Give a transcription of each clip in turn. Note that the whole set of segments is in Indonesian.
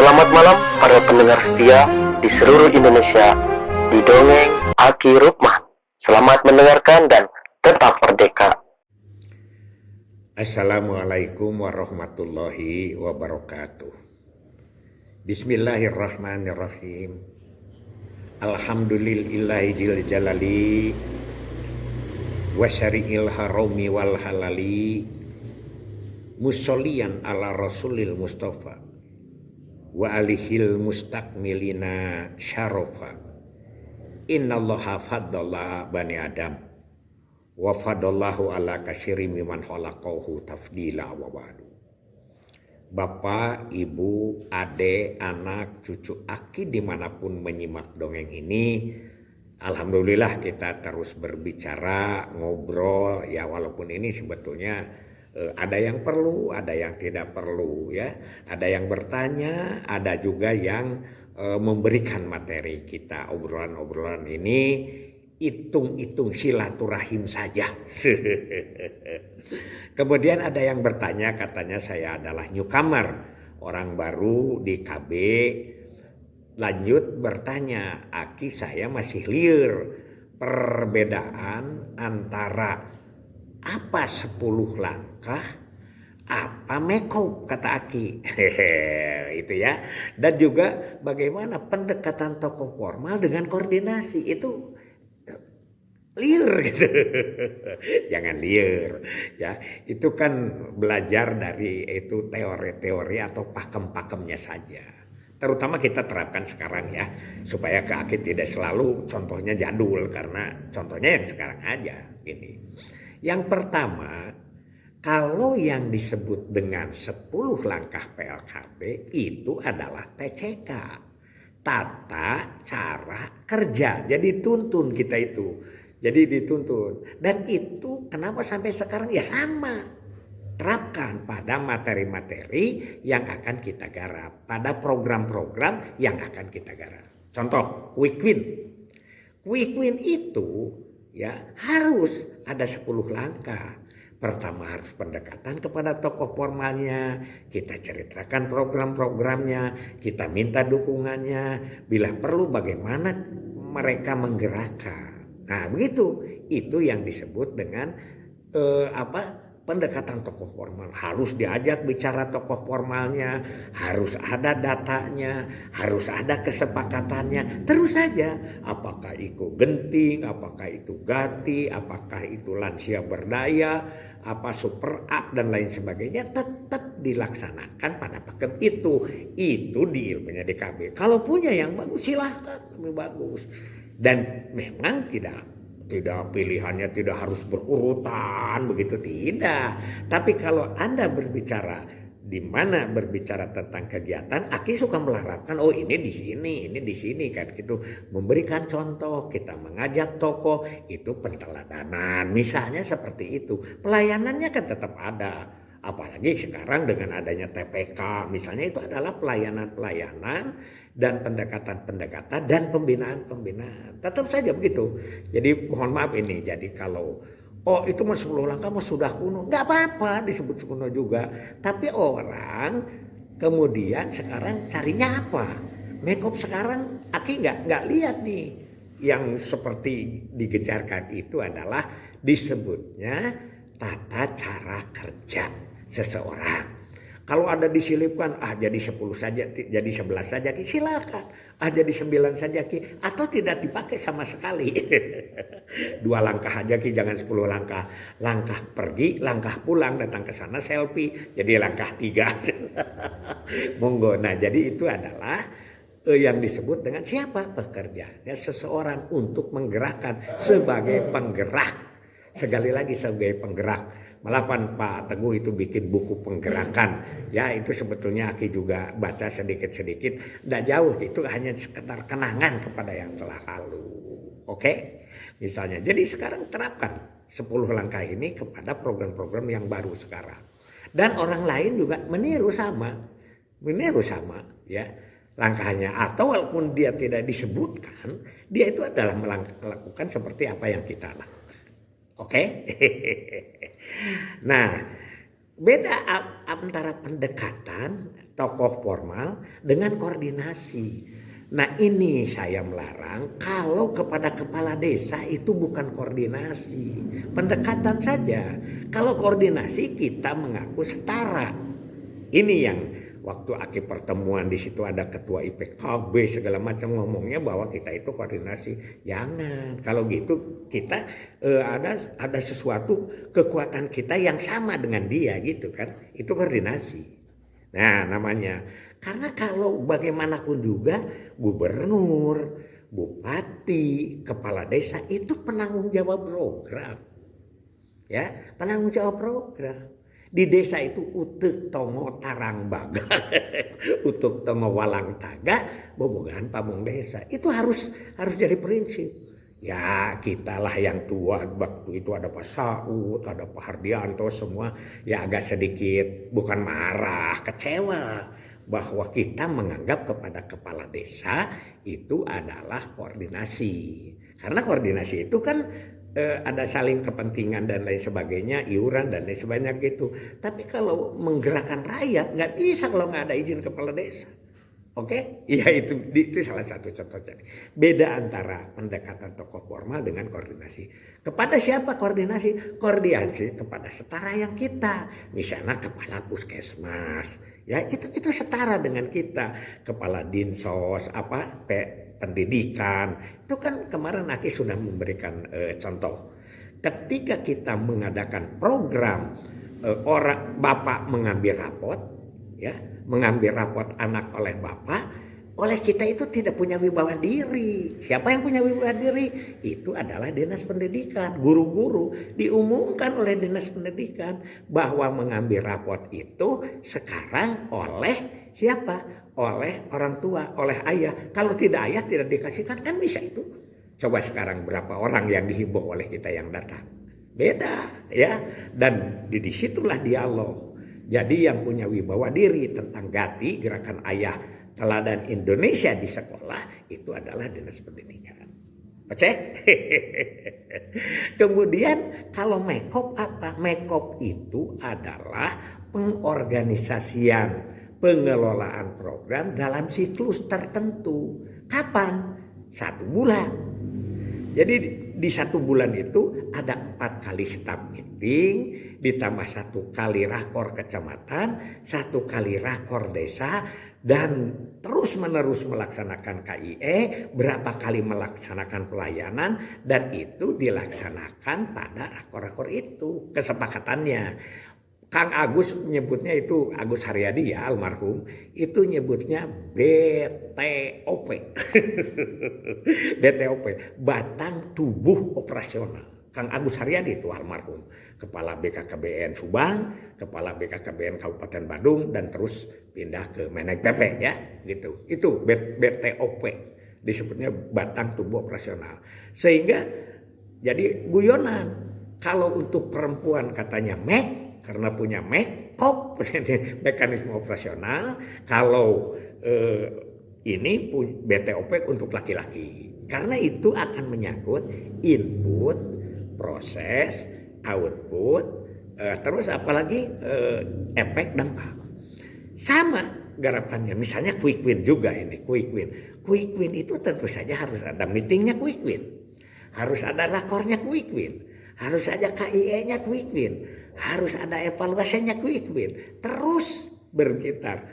Selamat malam para pendengar setia di seluruh Indonesia di Dongeng Aki Rukman. Selamat mendengarkan dan tetap merdeka. Assalamualaikum warahmatullahi wabarakatuh. Bismillahirrahmanirrahim. Alhamdulillahil jalali wa syari'il harami wal halali musolliyan ala rasulil mustafa wa alihil mustakmilina syarafa. Innallaha faddala bani adam wa fadallahu ala kasyiri miman khalaqahu tafdila wa ba'du. Bapak, ibu, adik, anak, cucu Aki dimanapun menyimak dongeng ini, alhamdulillah kita terus berbicara, ngobrol ya, walaupun ini sebetulnya ada yang perlu, ada yang tidak perlu ya, ada yang bertanya, ada juga yang memberikan materi kita. Obrolan-obrolan ini hitung-hitung silaturahim saja. Kemudian ada yang bertanya, katanya saya adalah newcomer, orang baru di KB. Lanjut bertanya, Aki saya masih liar. Perbedaan antara apa 10 langkah, apa makeup, kata Aki. Itu ya. Dan juga bagaimana pendekatan tokoh formal dengan koordinasi, itu liar gitu. Jangan liar ya, itu kan belajar dari itu teori-teori atau pakem-pakemnya saja. Terutama kita terapkan sekarang ya, supaya ke Aki tidak selalu contohnya jadul, karena contohnya yang sekarang aja gini. Yang pertama, kalau yang disebut dengan 10 langkah PLKB itu adalah TCK, tata cara kerja. Jadi tuntun kita itu. Jadi dituntun. Dan itu kenapa sampai sekarang ya sama. Terapkan pada materi-materi yang akan kita garap. Pada program-program yang akan kita garap. Contoh, Quick Win. Quick Win itu ya harus ada 10 langkah. Pertama harus pendekatan kepada tokoh formalnya. Kita ceritakan program-programnya. Kita minta dukungannya. Bila perlu bagaimana mereka menggerakkan. Nah begitu, itu yang disebut dengan pendekatan tokoh formal. Harus diajak bicara tokoh formalnya, harus ada datanya, harus ada kesepakatannya. Terus saja, apakah itu genting, apakah itu gati, apakah itu lansia berdaya, apa super up dan lain sebagainya, tetap dilaksanakan pada paket itu. Itu di ilmunya DKB. Kalau punya yang bagus silahkan, lebih bagus. Dan memang tidak pilihannya tidak harus berurutan begitu, tidak. Tapi kalau Anda berbicara di mana berbicara tentang kegiatan, Aki suka melarapkan ini di sini kan gitu, memberikan contoh, kita mengajak tokoh, itu penteladanan misalnya seperti itu. Pelayanannya kan tetap ada. Apalagi sekarang dengan adanya TPK misalnya, itu adalah pelayanan-pelayanan dan pendekatan-pendekatan dan pembinaan-pembinaan. Tetap saja begitu. Jadi mohon maaf ini, jadi kalau itu mah 10 langkah mah sudah kuno, nggak apa-apa disebut kuno juga. Tapi orang kemudian sekarang carinya apa? Makeup sekarang Aki nggak lihat nih. Yang seperti digejarkan itu adalah disebutnya tata cara kerja seseorang. Kalau ada disilipkan, jadi 10 saja, jadi 11 saja, silakan. Jadi 9 saja, atau tidak dipakai sama sekali. 2 langkah aja, jangan 10 langkah. Langkah pergi, langkah pulang, datang ke sana selfie, jadi langkah 3. Monggo. Nah, jadi itu adalah yang disebut dengan siapa? Pekerjaannya seseorang untuk menggerakkan sebagai penggerak. Sekali lagi sebagai penggerak. Malah Pak Teguh itu bikin buku penggerakan. Ya itu sebetulnya Aki juga baca sedikit-sedikit. Nggak jauh, itu hanya sekedar kenangan kepada yang telah lalu. Oke? Misalnya. Jadi sekarang terapkan 10 langkah ini kepada program-program yang baru sekarang. Dan orang lain juga meniru sama ya langkahnya. Atau walaupun dia tidak disebutkan, dia itu adalah melakukan seperti apa yang kita lakukan. Oke? Nah, beda antara pendekatan tokoh formal dengan koordinasi. Nah ini saya melarang kalau kepada kepala desa itu bukan koordinasi, pendekatan saja. Kalau koordinasi kita mengaku setara. Ini yang waktu akhir pertemuan di situ ada ketua IPKB segala macam ngomongnya bahwa kita itu koordinasi. Jangan, kalau gitu kita ada sesuatu kekuatan kita yang sama dengan dia gitu kan, itu koordinasi. Nah namanya, karena kalau bagaimanapun juga gubernur, bupati, kepala desa itu penanggung jawab program. Ya, penanggung jawab program. Di desa itu utek tongo tarang baga, utek tongo walang taga, bobogan pamong desa. Itu harus jadi prinsip. Ya kitalah yang tua, waktu itu ada Pak Saud, ada Pak Hardianto, semua ya agak sedikit bukan marah, kecewa bahwa kita menganggap kepada kepala desa itu adalah koordinasi. Karena koordinasi itu kan ada saling kepentingan dan lain sebagainya, iuran dan lain sebagainya gitu. Tapi kalau menggerakkan rakyat nggak bisa kalau nggak ada izin kepala desa. Oke, ya itu salah satu contohnya. Beda antara pendekatan tokoh formal dengan koordinasi. Kepada siapa koordinasi? Koordinasi kepada setara yang kita. Misalnya kepala puskesmas, ya itu setara dengan kita. Kepala dinsos, pendidikan. Itu kan kemarin Aki sudah memberikan contoh. Ketika kita mengadakan program bapak mengambil rapot, ya. Mengambil rapot anak oleh bapak, oleh kita itu tidak punya wibawa diri. Siapa yang punya wibawa diri? Itu adalah dinas pendidikan, guru-guru. Diumumkan oleh dinas pendidikan bahwa mengambil rapot itu sekarang oleh siapa? Oleh orang tua, oleh ayah. Kalau tidak ayah tidak dikasihkan, kan bisa itu. Coba sekarang berapa orang yang dihimbau oleh kita yang datang? Beda ya. Dan disitulah dialog. Jadi yang punya wibawa diri tentang GATI, Gerakan Ayah Teladan Indonesia di sekolah, itu adalah dinas pendidikan. Oke? Kemudian kalau MEKOP apa? MEKOP itu adalah pengorganisasian, pengelolaan program dalam siklus tertentu. Kapan? 1 bulan. Jadi di 1 bulan itu ada 4 kali staff meeting, ditambah 1 kali rakor kecamatan, 1 kali rakor desa, dan terus menerus melaksanakan KIE, berapa kali melaksanakan pelayanan, dan itu dilaksanakan pada rakor-rakor itu, kesepakatannya. Kang Agus nyebutnya itu, Agus Haryadi ya almarhum, itu nyebutnya BTOP. BTOP, Batang Tubuh Operasional. Kang Agus Haryadi itu almarhum, Kepala BKKBN Subang, Kepala BKKBN Kabupaten Badung, dan terus pindah ke Menek PP ya, gitu. Itu BTOP, disebutnya Batang Tubuh Operasional. Sehingga jadi guyonan, kalau untuk perempuan katanya karena punya MEKOP, mekanisme operasional. Kalau ini BTOP untuk laki-laki, karena itu akan menyangkut input, proses, output, terus apalagi efek dampak. Sama garapannya, misalnya quick win juga ini, quick win itu tentu saja harus ada meetingnya quick win, harus ada rakornya quick win, harus ada KIE-nya quick win, harus ada evaluasinya quick win, terus berputar.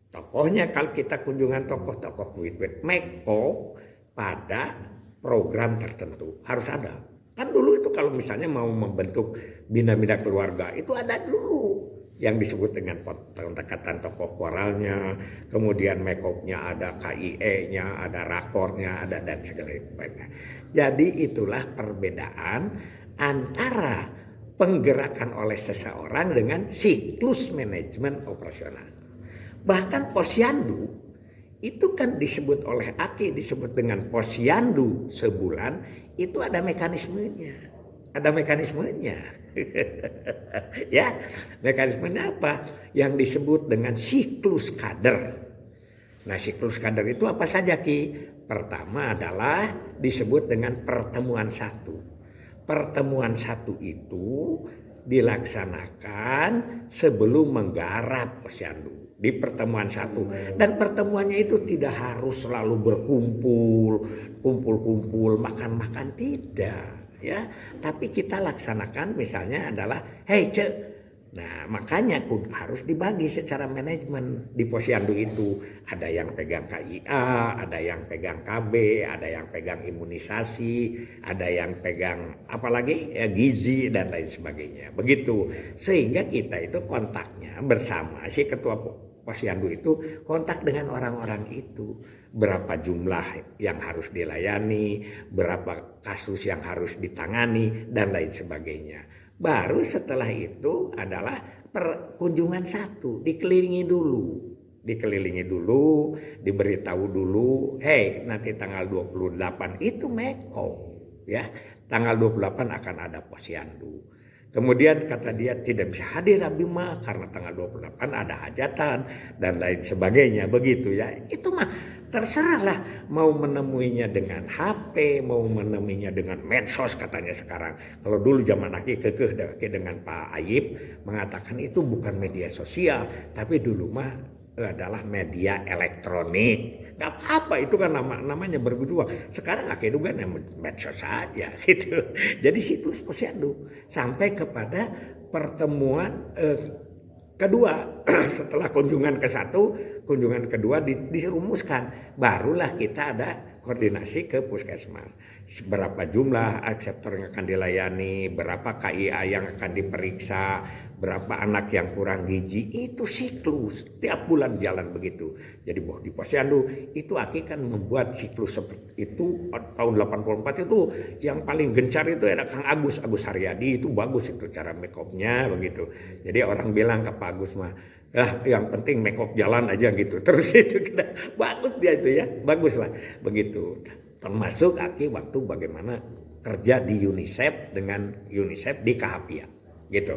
Tokohnya kalau kita kunjungan tokoh-tokoh quick win, MEKOP pada program tertentu harus ada. Kan dulu itu kalau misalnya mau membentuk bina-bina keluarga itu ada dulu yang disebut dengan pendekatan tokoh foralnya, kemudian MEKOP-nya ada, KIE-nya ada, rakornya ada, dan segala macamnya. Jadi itulah perbedaan antara penggerakan oleh seseorang dengan siklus manajemen operasional. Bahkan posyandu itu kan disebut oleh Aki, disebut dengan posyandu sebulan, itu ada mekanismenya. Ada mekanismenya. Ya, mekanismenya apa? Yang disebut dengan siklus kader. Nah, siklus kader itu apa saja, Ki? Pertama adalah disebut dengan pertemuan 1. Pertemuan 1 itu dilaksanakan sebelum menggarap posyandu. di pertemuan satu. Dan pertemuannya itu tidak harus selalu kumpul-kumpul, makan-makan, tidak ya. Tapi kita laksanakan misalnya adalah, hey cek. Nah makanya harus dibagi secara manajemen di posyandu itu. Ada yang pegang KIA, ada yang pegang KB, ada yang pegang imunisasi, ada yang pegang apalagi ya, gizi dan lain sebagainya. Begitu. Sehingga kita itu kontaknya bersama si ketua posyandu itu kontak dengan orang-orang itu. Berapa jumlah yang harus dilayani, berapa kasus yang harus ditangani dan lain sebagainya. Baru setelah itu adalah perkunjungan satu, dikelilingi dulu, diberitahu dulu, hey nanti tanggal 28 itu Mekong ya, tanggal 28 akan ada posyandu. Kemudian kata dia tidak bisa hadir Abi mah karena tanggal 28 ada hajatan dan lain sebagainya, begitu ya. Itu mah terserahlah, mau menemuinya dengan HP, mau menemuinya dengan medsos katanya sekarang. Kalau dulu zaman aki kekeh dengan Pak Ayib mengatakan itu bukan media sosial, tapi dulu mah adalah media elektronik. Gak apa-apa, itu kan namanya berbeda. Sekarang aki itu kan medsos saja gitu. Jadi situs posyandu sampai kepada pertemuan kedua. Setelah kunjungan ke satu, kunjungan kedua dirumuskan, barulah kita ada koordinasi ke puskesmas. Berapa jumlah akseptor yang akan dilayani, berapa KIA yang akan diperiksa, berapa anak yang kurang gizi, itu siklus tiap bulan jalan begitu. Jadi di posyandu itu Aki kan membuat siklus seperti itu. Tahun 84 itu yang paling gencar itu ada Kang Agus Haryadi, itu bagus itu cara make up-nya begitu. Jadi orang bilang ke Pak Agus mah, yang penting make up jalan aja gitu. Terus itu kita bagus dia itu ya, bagus lah begitu. Termasuk Aki waktu bagaimana kerja di UNICEF dengan UNICEF di Kahapia gitu.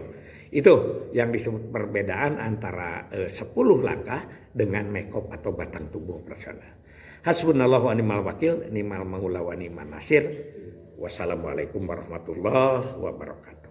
Itu yang disebut perbedaan antara 10 langkah dengan make-up atau batang tubuh personal. Hasbunallahu wa ni'mal wakil, ni'mal maula wa ni'man nasir. Wassalamualaikum warahmatullahi wabarakatuh.